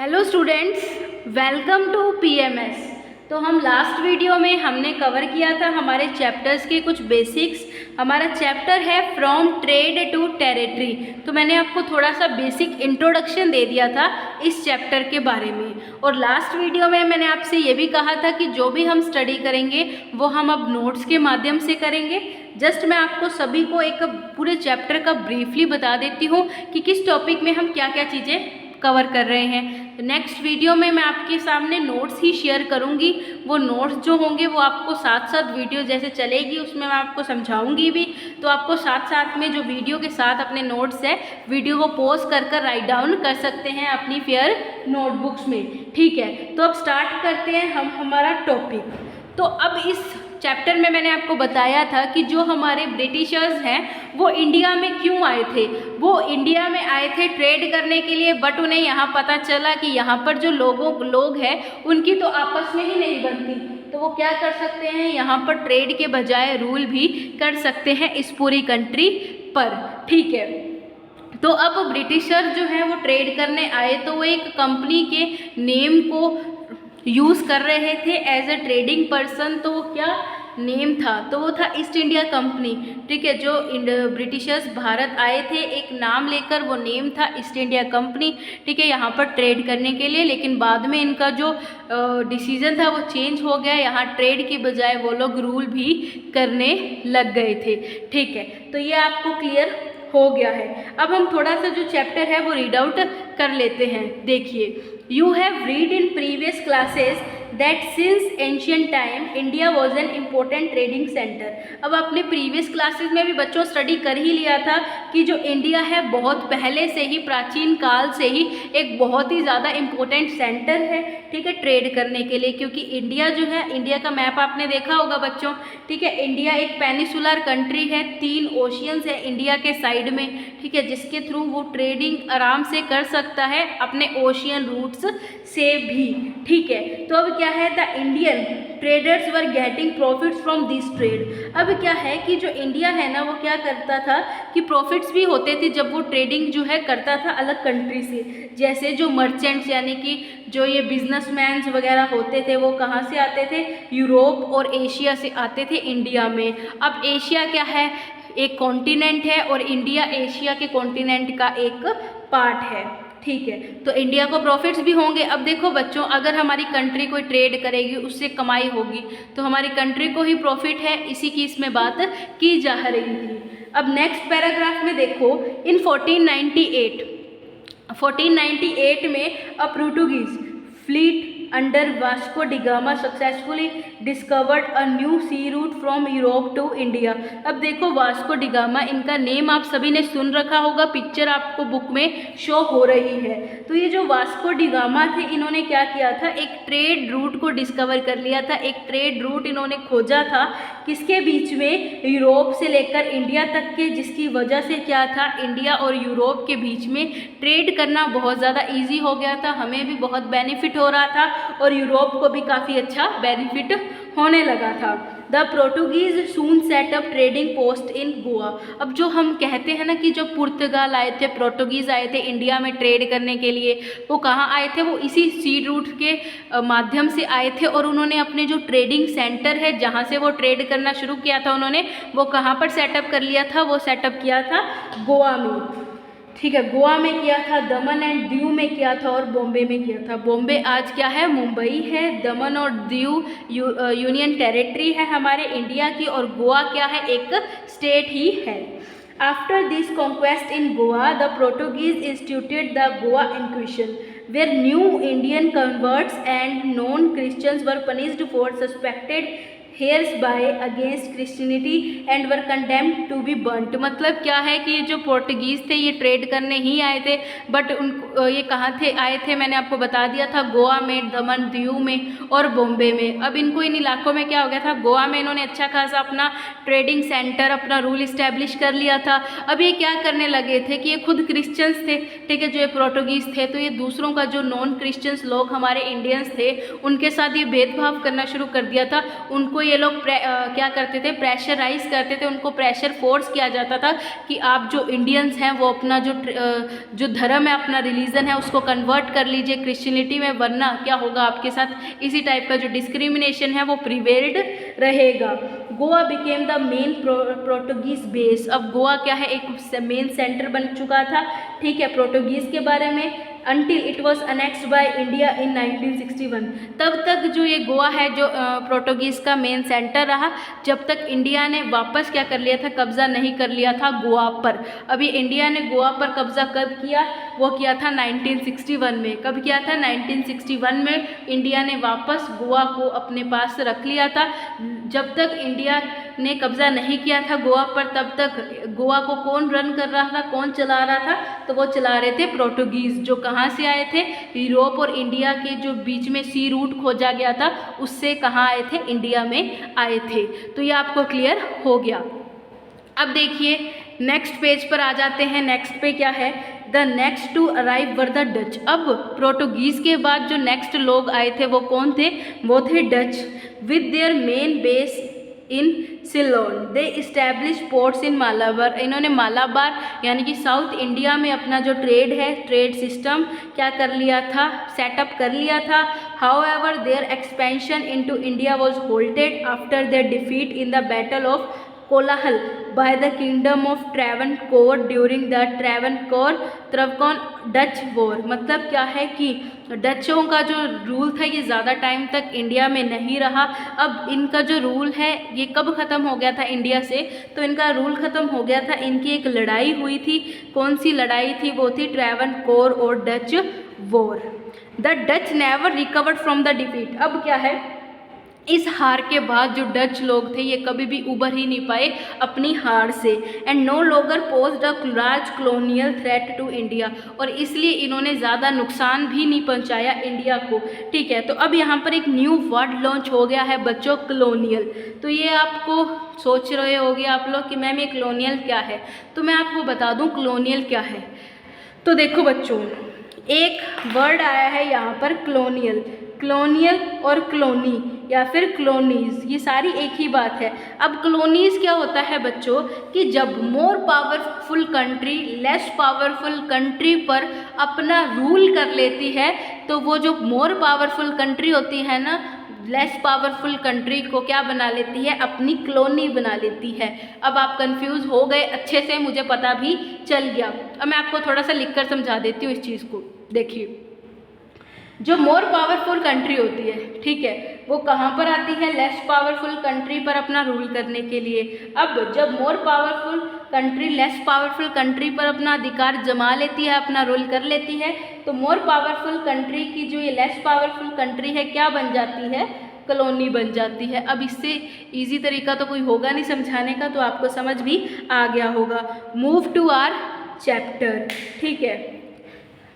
Hello students, welcome to PMS. तो हम last video में हमने कवर किया था हमारे चैप्टर्स के कुछ बेसिक्स। हमारा चैप्टर है फ्रॉम ट्रेड टू टेरिटरी। तो मैंने आपको थोड़ा सा बेसिक इंट्रोडक्शन दे दिया था इस चैप्टर के बारे में। और लास्ट वीडियो में मैंने आपसे ये भी कहा था कि जो भी हम स्टडी करेंगे वो हम अब नोट्स के माध्यम से करेंगे। जस्ट मैं आपको सभी को एक पूरे चैप्टर का ब्रीफली बता देती हूँ कि किस टॉपिक में हम क्या क्या चीज़ें कवर कर रहे हैं। तो नेक्स्ट वीडियो में मैं आपके सामने नोट्स ही शेयर करूंगी। वो नोट्स जो होंगे वो आपको साथ साथ वीडियो जैसे चलेगी उसमें मैं आपको समझाऊंगी भी, तो आपको साथ साथ में जो वीडियो के साथ अपने नोट्स है वीडियो को पॉज कर राइट डाउन कर सकते हैं अपनी फेयर नोटबुक्स में। ठीक है, तो अब स्टार्ट करते हैं हम हमारा टॉपिक। तो अब इस चैप्टर में मैंने आपको बताया था कि जो हमारे ब्रिटिशर्स हैं वो इंडिया में क्यों आए थे। वो इंडिया में आए थे ट्रेड करने के लिए, बट उन्हें यहाँ पता चला कि यहाँ पर जो लोग हैं उनकी तो आपस में ही नहीं बनती, तो वो क्या कर सकते हैं, यहाँ पर ट्रेड के बजाय रूल भी कर सकते हैं इस पूरी कंट्री पर। ठीक है, तो अब ब्रिटिशर जो है वो ट्रेड करने आए तो वो एक कंपनी के नेम को यूज़ कर रहे थे एज ए ट्रेडिंग पर्सन। तो वो क्या नेम था, तो वो था ईस्ट इंडिया कंपनी। ठीक है, जो ब्रिटिशर्स भारत आए थे एक नाम लेकर, वो नेम था ईस्ट इंडिया कंपनी। ठीक है, यहाँ पर ट्रेड करने के लिए, लेकिन बाद में इनका जो डिसीजन था वो चेंज हो गया। यहाँ ट्रेड के बजाय वो लोग रूल भी करने लग गए थे। ठीक है, तो ये आपको क्लियर हो गया है। अब हम थोड़ा सा जो चैप्टर है वो रीड आउट कर लेते हैं। देखिए, you have read in previous classes that since ancient time India was an important trading centre. अब अपने प्रीवियस क्लासेस में भी बच्चों स्टडी कर ही लिया था कि जो इंडिया है बहुत पहले से ही, प्राचीन काल से ही एक बहुत ही ज़्यादा इम्पोर्टेंट सेंटर है। ठीक है, ट्रेड करने के लिए, क्योंकि इंडिया जो है, इंडिया का मैप आपने देखा होगा बच्चों। ठीक है, इंडिया एक पेनिसुलर कंट्री है, 3 ओशियंस है इंडिया के साइड में। ठीक है, जिसके थ्रू वो ट्रेडिंग आराम से कर सकता है अपने ओशियन रूट्स से भी। ठीक है, तो अब क्या है, the Indian traders were getting profits from this trade. अब क्या है कि जो इंडिया है ना वो क्या करता था कि प्रॉफिट्स भी होते थे जब वो ट्रेडिंग जो है करता था अलग कंट्री से। जैसे जो मर्चेंट्स यानी कि जो ये बिजनेसमैन्स वगैरह होते थे वो कहाँ से आते थे, यूरोप और एशिया से आते थे इंडिया में। अब एशिया क्या है, एक कॉन्टिनेंट है, और इंडिया एशिया के कॉन्टिनेंट का एक पार्ट है। ठीक है, तो इंडिया को प्रॉफिट्स भी होंगे। अब देखो बच्चों, अगर हमारी कंट्री कोई ट्रेड करेगी उससे कमाई होगी तो हमारी कंट्री को ही प्रॉफिट है, इसी की इसमें बात की जा रही थी। अब नेक्स्ट पैराग्राफ में देखो, इन 1498 में a Portuguese fleet under Vasco da Gama successfully discovered a new sea route from Europe to India. अब देखो, वास्को डिगामा, इनका नेम आप सभी ने सुन रखा होगा, पिक्चर आपको बुक में शो हो रही है। तो ये जो वास्को डिगामा थे, इन्होंने क्या किया था, एक ट्रेड रूट को डिस्कवर कर लिया था। एक ट्रेड रूट इन्होंने खोजा था, किसके बीच में, यूरोप से लेकर इंडिया तक के, जिसकी वजह से क्या था, इंडिया और यूरोप के बीच में ट्रेड करना बहुत ज़्यादा ईजी हो गया था। हमें भी बहुत बेनिफिट हो रहा था और यूरोप को भी काफ़ी अच्छा बेनिफिट होने लगा था। The Portuguese soon set up trading post इन गोवा। अब जो हम कहते हैं ना कि जो पुर्तगाल आए थे, पोर्टुगीज़ आए थे इंडिया में ट्रेड करने के लिए, वो कहाँ आए थे, वो इसी सी रूट के माध्यम से आए थे। और उन्होंने अपने जो ट्रेडिंग सेंटर है जहाँ से वो ट्रेड करना शुरू किया था, उन्होंने वो कहाँ पर सेटअप कर लिया था, वो सेटअप किया था गोवा में। ठीक है, गोवा में किया था, दमन एंड दीव में किया था, और बॉम्बे में किया था। बॉम्बे आज क्या है, मुंबई है। दमन और दीव यूनियन टेरिटरी है हमारे इंडिया की, और गोवा क्या है, एक स्टेट ही है। After this conquest in Goa the Portuguese instituted the Goa inquisition where new Indian converts and non-Christians were punished for suspected heresy against Christianity and were condemned to be burnt. मतलब क्या है कि ये जो पोर्टुगीज़ थे ये trade करने ही आए थे, बट ये कहाँ थे आए थे, मैंने आपको बता दिया था, गोवा में, दमन दीव में और बॉम्बे में। अब इनको इन इलाकों में क्या हो गया था, गोवा में इन्होंने अच्छा खासा अपना ट्रेडिंग सेंटर, अपना रूल इस्टेब्लिश कर लिया था। अब ये क्या करने लगे थे कि ये खुद क्रिश्चियंस थे। ठीक है, जो ये पोर्टुगीज़ थे, तो ये दूसरों का, जो नॉन क्रिश्चियंस लोग हमारे इंडियंस थे, उनके साथ ये भेदभाव करना शुरू कर दिया था। उनको उनको ये लोग क्या करते थे, प्रेशराइज करते थे, उनको प्रेशर फोर्स किया जाता था कि आप जो इंडियंस हैं वो अपना जो धर्म है, अपना रिलीजन है, उसको कन्वर्ट कर लीजिए क्रिश्चियनिटी में, वरना क्या होगा आपके साथ, इसी टाइप का जो डिस्क्रिमिनेशन है वो प्रिवेल्ड रहेगा। Goa became the main Portuguese base. अब गोवा क्या है, एक मेन सेंटर बन चुका था, ठीक है, पोर्टुगीज़ के बारे में, until it was annexed by India in 1961। तब तक जो ये गोवा है जो पोर्टुगीज़ का मेन सेंटर रहा, जब तक इंडिया ने वापस क्या कर लिया था, कब्ज़ा नहीं कर लिया था गोवा पर। अभी इंडिया ने गोवा पर कब्ज़ा कब किया, वो किया था 1961 में। कब किया था, 1961 में इंडिया ने वापस गोवा को अपने पास रख लिया था। जब तक इंडिया ने कब्ज़ा नहीं किया था गोवा पर, तब तक गोवा को कौन रन कर रहा था, कौन चला रहा था, तो वो चला रहे थे पोर्टुगीज़, जो कहाँ से आए थे, यूरोप और इंडिया के जो बीच में सी रूट खोजा गया था, उससे कहाँ आए थे, इंडिया में आए थे। तो ये आपको क्लियर हो गया। अब देखिए नेक्स्ट पेज पर आ जाते हैं। नेक्स्ट पे क्या है, the next to arrive were the Dutch. अब पोर्टुगीज़ के बाद जो नेक्स्ट लोग आए थे वो कौन थे, वो थे Dutch, with their main base in Ceylon. They establish ports in Malabar. इन्होंने मालाबार यानी कि साउथ इंडिया में अपना जो ट्रेड है, ट्रेड सिस्टम क्या कर लिया था, सेटअप कर लिया था। However their expansion into India was halted after their defeat in the battle of Colachel by the kingdom of Travancore during the Travancore Dutch war. मतलब क्या है कि डचों का जो रूल था ये ज़्यादा टाइम तक इंडिया में नहीं रहा। अब इनका जो रूल है ये कब ख़त्म हो गया था इंडिया से, तो इनका रूल ख़त्म हो गया था, इनकी एक लड़ाई हुई थी। कौन सी लड़ाई थी, वो थी ट्रैवनकोर और Dutch war. The Dutch never recovered from the defeat. अब क्या है, इस हार के बाद जो डच लोग थे ये कभी भी उभर ही नहीं पाए अपनी हार से। And no longer posed a large colonial threat to India. और इसलिए इन्होंने ज़्यादा नुकसान भी नहीं पहुंचाया इंडिया को, ठीक है। तो अब यहाँ पर एक न्यू वर्ड लॉन्च हो गया है बच्चों, कॉलोनियल। तो ये आपको सोच रहे होगे आप लोग कि मैम ये कॉलोनियल क्या है, तो मैं आपको बता दूँ कॉलोनियल क्या है। तो देखो बच्चों, एक वर्ड आया है यहाँ पर कॉलोनियल, कॉलोनियल और कॉलोनी या फिर कॉलोनीज, ये सारी एक ही बात है। अब कॉलोनीज क्या होता है बच्चों कि जब more powerful country less powerful country पर अपना रूल कर लेती है, तो वो जो मोर पावरफुल कंट्री होती है ना, लेस पावरफुल कंट्री को क्या बना लेती है, अपनी कॉलोनी बना लेती है। अब आप कंफ्यूज हो गए अच्छे से, मुझे पता भी चल गया। अब मैं आपको थोड़ा सा लिखकर समझा देती हूँ इस चीज़ को। देखिए, जो मोर पावरफुल कंट्री होती है, ठीक है, वो कहाँ पर आती है, लेस पावरफुल कंट्री पर अपना रूल करने के लिए। अब जब more powerful country less powerful country पर अपना अधिकार जमा लेती है, अपना रूल कर लेती है, तो मोर पावरफुल कंट्री की जो ये लेस पावरफुल कंट्री है क्या बन जाती है, कॉलोनी बन जाती है। अब इससे इजी तरीका तो कोई होगा नहीं समझाने का, तो आपको समझ भी आ गया होगा। मूव टू आवर चैप्टर, ठीक है।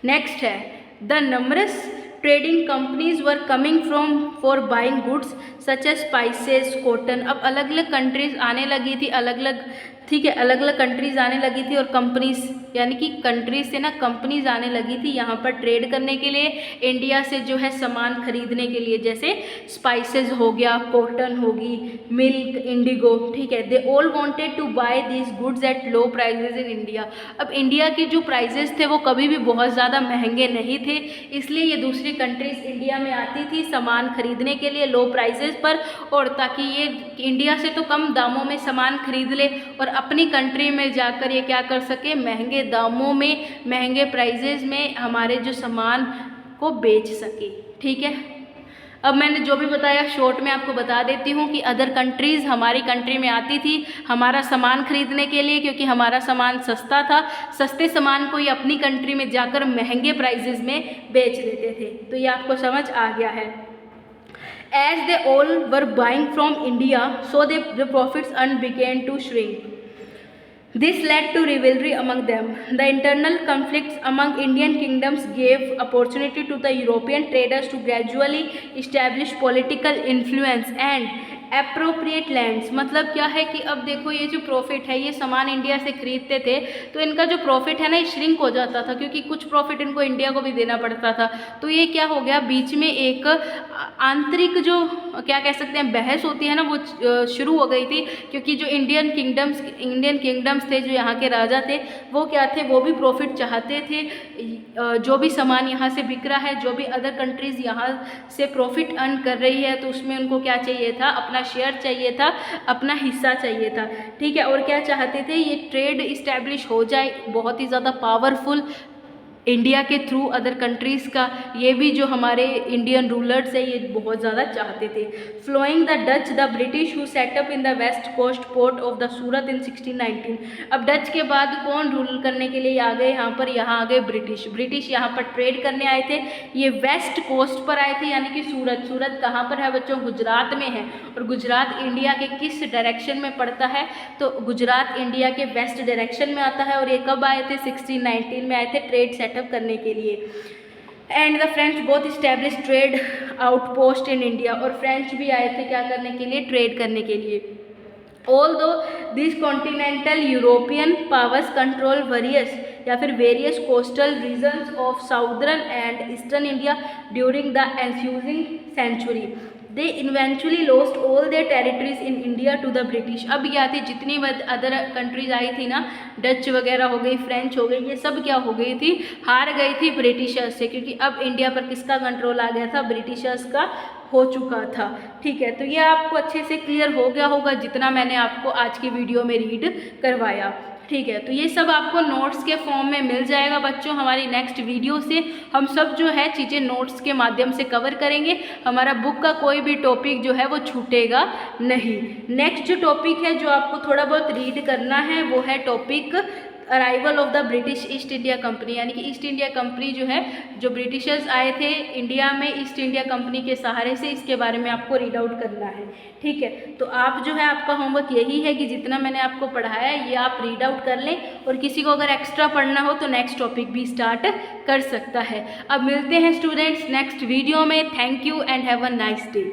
नेक्स्ट है the numbers trading companies were coming from for buying goods such as spices, cotton. अब अलग अलग कंट्रीज आने लगी थी, अलग अलग, ठीक है, अलग अलग कंट्रीज़ आने लगी थी और कंपनीज यानी कि कंट्रीज से ना कंपनीज आने लगी थी यहाँ पर ट्रेड करने के लिए, इंडिया से जो है सामान खरीदने के लिए, जैसे स्पाइसेस हो गया, कॉटन होगी, मिल्क, इंडिगो, ठीक है। They all wanted to buy these goods at low prices in India. अब इंडिया के जो प्राइजेस थे वो कभी भी बहुत ज़्यादा महंगे नहीं थे, इसलिए ये दूसरी कंट्रीज इंडिया में आती थी सामान खरीदने के लिए लो प्राइजेस पर, और ताकि ये इंडिया से तो कम दामों में सामान खरीद ले और अपनी कंट्री में जाकर ये क्या कर सके, महंगे दामों में, महंगे प्राइजेस में हमारे जो सामान को बेच सके, ठीक है। अब मैंने जो भी बताया शॉर्ट में आपको बता देती हूँ कि अदर कंट्रीज़ हमारी कंट्री में आती थी हमारा सामान खरीदने के लिए, क्योंकि हमारा सामान सस्ता था। सस्ते सामान को ये अपनी कंट्री में जाकर महंगे प्राइजेस में बेच देते थे। तो ये आपको समझ आ गया है। As they all were buying from India, so the profits earned began to shrink. This led to rivalry among them. The internal conflicts among Indian kingdoms gave opportunity to the European traders to gradually establish political influence and appropriate lands मतलब क्या है कि अब देखो ये जो profit है, ये सामान इंडिया से खरीदते थे तो इनका जो प्रॉफिट है ना ये श्रिंक हो जाता था, क्योंकि कुछ प्रॉफिट इनको इंडिया को भी देना पड़ता था। तो ये क्या हो गया, बीच में एक आंतरिक जो क्या कह सकते हैं बहस होती है ना वो शुरू हो गई थी, क्योंकि जो इंडियन किंगडम्स थे, जो यहाँ के राजा थे, वो क्या थे, वो भी प्रॉफिट चाहते थे। जो भी सामान यहाँ से बिक रहा है, जो भी अदर कंट्रीज़ यहाँ से प्रॉफिट अर्न कर रही है, तो उसमें उनको क्या चाहिए था, अपना शेयर चाहिए था, अपना हिस्सा चाहिए था। ठीक है, और क्या चाहते थे, ये ट्रेड इस्टेब्लिश हो जाए बहुत ही ज़्यादा पावरफुल इंडिया के थ्रू अदर कंट्रीज़ का। ये भी जो हमारे इंडियन रूलर्स है ये बहुत ज़्यादा चाहते थे। Following the Dutch the British who set up in the west coast port of the Surat in 1619। अब डच के बाद कौन रूल करने के लिए आ गए यहाँ पर, यहाँ आ गए ब्रिटिश यहाँ पर ट्रेड करने आए थे। ये वेस्ट कोस्ट पर आए थे, यानी कि सूरत कहाँ पर है बच्चों, गुजरात में है। और गुजरात इंडिया के किस डायरेक्शन में पड़ता है, तो गुजरात इंडिया के वेस्ट डायरेक्शन में आता है। और ये कब आए थे, 1619 में आए थे ट्रेड सेटअप करने के लिए। And the French both establish trade outpost in India, और फ्रेंच भी आए थे क्या करने के लिए, ट्रेड करने के लिए। Although this continental European powers control various coastal regions of southern and eastern India during the ensuing century, they eventually lost all their territories in India to the British. अब क्या थी, जितनी अदर कंट्रीज आई थी ना, Dutch वगैरह हो गई, French हो गई, ये सब क्या हो गई थी, हार गई थी ब्रिटिशर्स से, क्योंकि अब इंडिया पर किसका कंट्रोल आ गया था, ब्रिटिशर्स का हो चुका था। ठीक है, तो ये आपको अच्छे से क्लियर हो गया होगा जितना मैंने आपको आज की वीडियो में रीड करवाया। ठीक है, तो ये सब आपको नोट्स के फॉर्म में मिल जाएगा बच्चों। हमारी नेक्स्ट वीडियो से हम सब जो है चीज़ें नोट्स के माध्यम से कवर करेंगे। हमारा बुक का कोई भी टॉपिक जो है वो छूटेगा नहीं। नेक्स्ट जो टॉपिक है जो आपको थोड़ा बहुत रीड करना है वो है topic arrival of the British east India company, यानी कि ईस्ट इंडिया कंपनी जो है, जो ब्रिटिशर्स आए थे इंडिया में ईस्ट इंडिया कंपनी के सहारे से, इसके बारे में आपको रीड आउट करना है। ठीक है, तो आप जो है आपका होमवर्क यही है कि जितना मैंने आपको पढ़ाया है ये आप रीड आउट कर लें, और किसी को अगर एक्स्ट्रा पढ़ना हो तो नेक्स्ट टॉपिक भी स्टार्ट कर सकता है। अब मिलते हैं स्टूडेंट्स नेक्स्ट वीडियो में। Thank you and have a nice day.